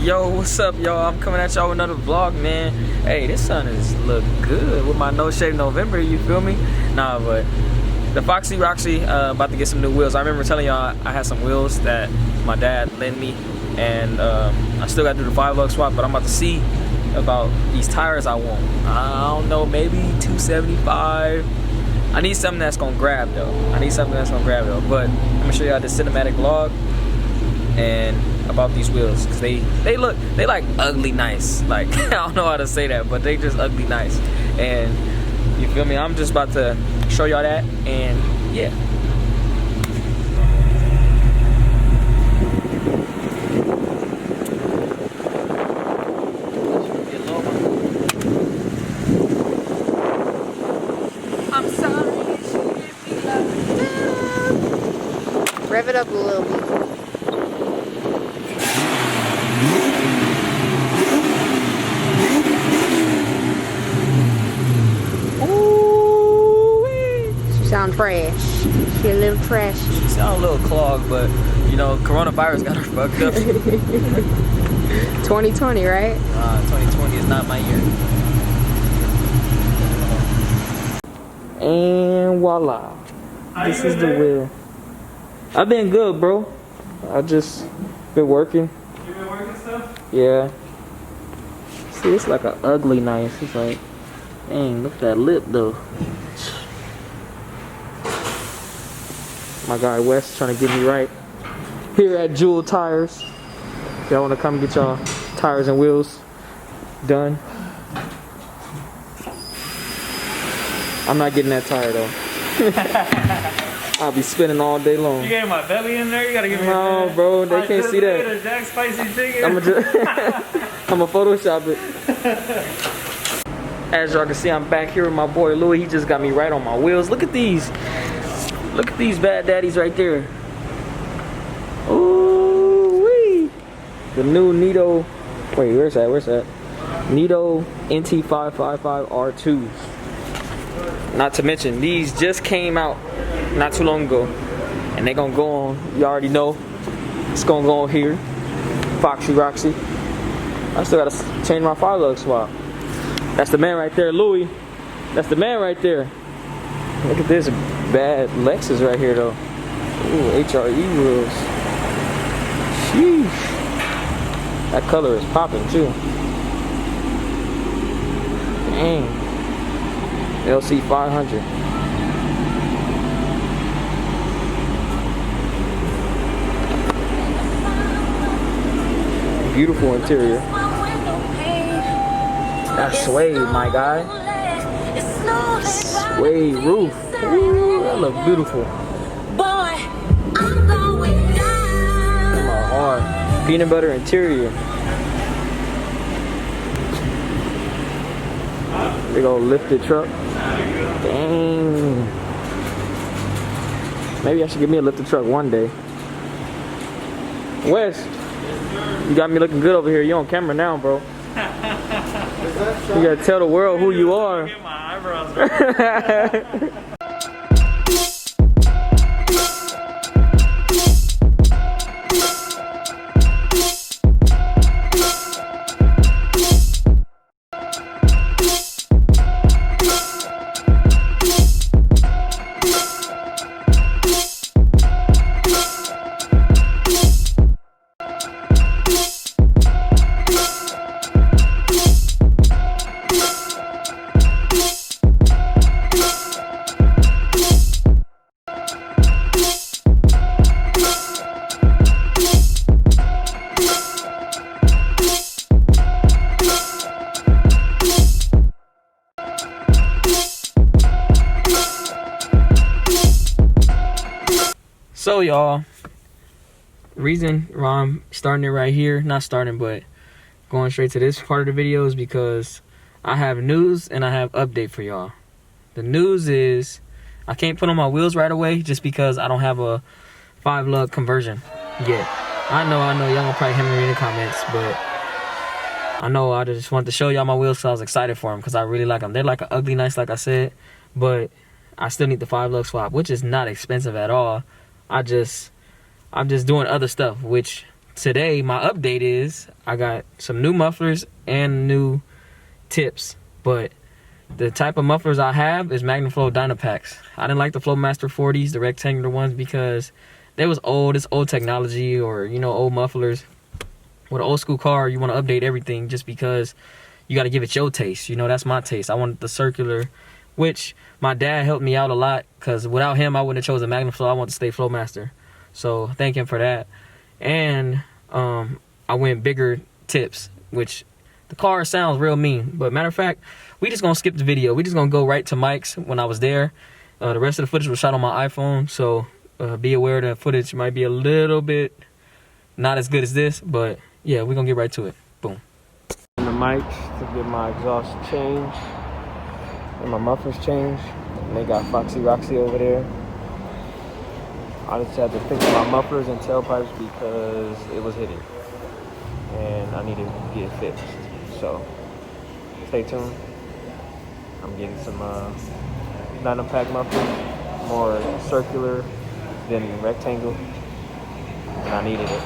Yo, what's up, y'all? I'm coming at y'all with another vlog, man. Hey, this sun is look good with my No Shave November, you feel me? Nah, but the Foxy Roxy about to get some new wheels. I remember telling y'all I had some wheels that my dad lent me, and I still gotta do the 5 lug swap, but I'm about to see about these tires I want. I don't know, maybe 275. I need something that's gonna grab though. But I'm gonna show y'all this cinematic vlog and about these wheels, because they like ugly nice. Like I don't know how to say that, but they just ugly nice. And you feel me? I'm just about to show y'all that, and yeah. I'm sorry, rev it up a little bit. Sound trash. She a little trash. She sound a little clogged, but you know, coronavirus got her fucked up. 2020, right? 2020 is not my year. And voila. This is the wheel. I've been good, bro. I just been working. You been working stuff? Yeah. See, it's like an ugly nice. It's like, dang, look at that lip though. My guy Wes trying to get me right here at Jewel Tires. If y'all want to come get y'all tires and wheels done. I'm not getting that tire though. I'll be spinning all day long. You gave my belly in there? You gotta give me no, bro, they can't see that. Jack spicy chicken. I'ma Photoshop it. As y'all can see, I'm back here with my boy Louis. He just got me right on my wheels. Look at these. Look at these bad daddies right there. Ooh wee. The new Nito. Wait, where's that? Nito NT555 R2s. Not to mention, these just came out not too long ago, and they gonna go on. You already know it's gonna go on here. Foxy Roxy. I still gotta change my 5 lug swap. That's the man right there, Louis. That's the man right there. Look at this bad Lexus right here though. Ooh, HRE wheels. Sheesh. That color is popping too. Dang. LC 500. Beautiful interior. That's suede, my guy. Suede roof. Ooh, that look beautiful. My hard. Peanut butter interior. Big old lifted truck. Dang. Maybe I should get me a lifted truck one day. Wes, you got me looking good over here. You on camera now, bro. You gotta tell the world who you are. Get my eyebrows right. So y'all, reason why I'm starting it right here, not starting but going straight to this part of the video, is because I have news and I have update for y'all. The news is I can't put on my wheels right away just because I don't have a 5 lug conversion yet. I know y'all gonna probably hammer me in the comments, but I know I just wanted to show y'all my wheels because I was excited for them because I really like them. They're like an ugly nice, like I said, but I still need the 5 lug swap, which is not expensive at all. I'm just doing other stuff, which today my update is I got some new mufflers and new tips, but the type of mufflers I have is Magnaflow Magnapacks. I didn't like the Flowmaster 40s, the rectangular ones, because they was old. It's old technology, or you know, old mufflers. With an old school car, you want to update everything just because you got to give it your taste. You know, that's my taste. I wanted the circular, which my dad helped me out a lot, because without him I wouldn't have chosen Magnaflow. I want to stay Flowmaster, so thank him for that. And I went bigger tips, which the car sounds real mean, but matter of fact, we just gonna skip the video. We just gonna go right to Mike's when I was there. The rest of the footage was shot on my iPhone, so be aware the footage might be a little bit not as good as this, but yeah, we're gonna get right to it. Boom. The Mike's to get my exhaust changed and my mufflers changed. And they got Foxy Roxy over there. I just had to fix my mufflers and tailpipes because it was hitting, and I needed to get it fixed. So stay tuned. I'm getting some Magnapack mufflers, more circular than rectangle, and I needed it.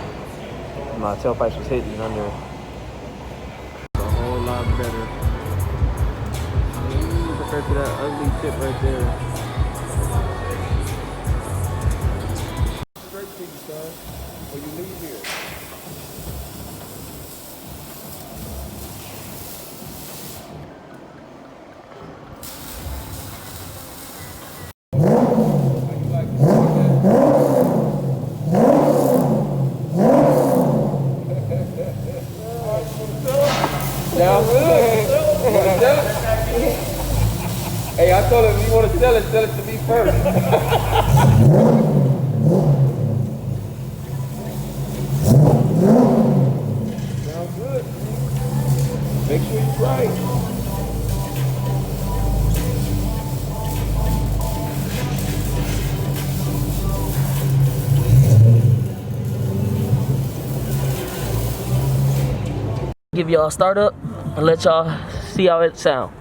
My tailpipes was hitting under a whole lot better compared to that ugly tip right there. Straight to you, son, or you leave here. Hey, I told him if you want to sell it to me first. Sounds good. Make sure you're right. Give y'all a start up and let y'all see how it sounds.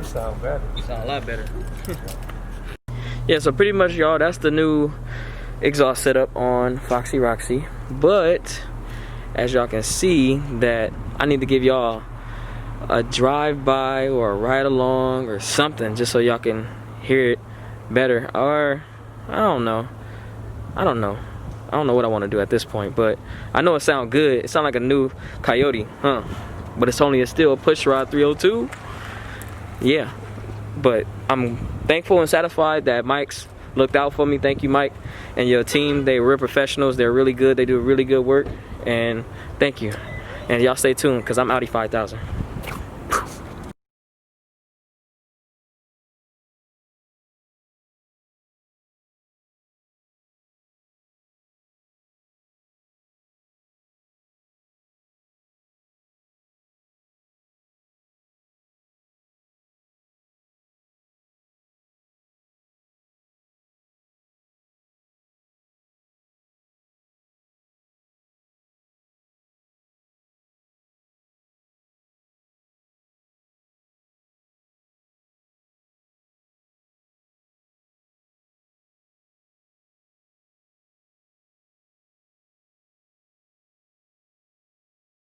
Sound better. Sound a lot better. Yeah, so pretty much, y'all, that's the new exhaust setup on Foxy Roxy. But as y'all can see, that I need to give y'all a drive-by or a ride-along or something, just so y'all can hear it better. Or I don't know what I want to do at this point, but I know it sounds good. It sounds like a new Coyote, huh? But it's only still a push rod 302. Yeah, but I'm thankful and satisfied that Mike's looked out for me. Thank you, Mike, and your team. They're real professionals. They're really good. They do really good work, and thank you. And y'all stay tuned, because I'm Audi 5000.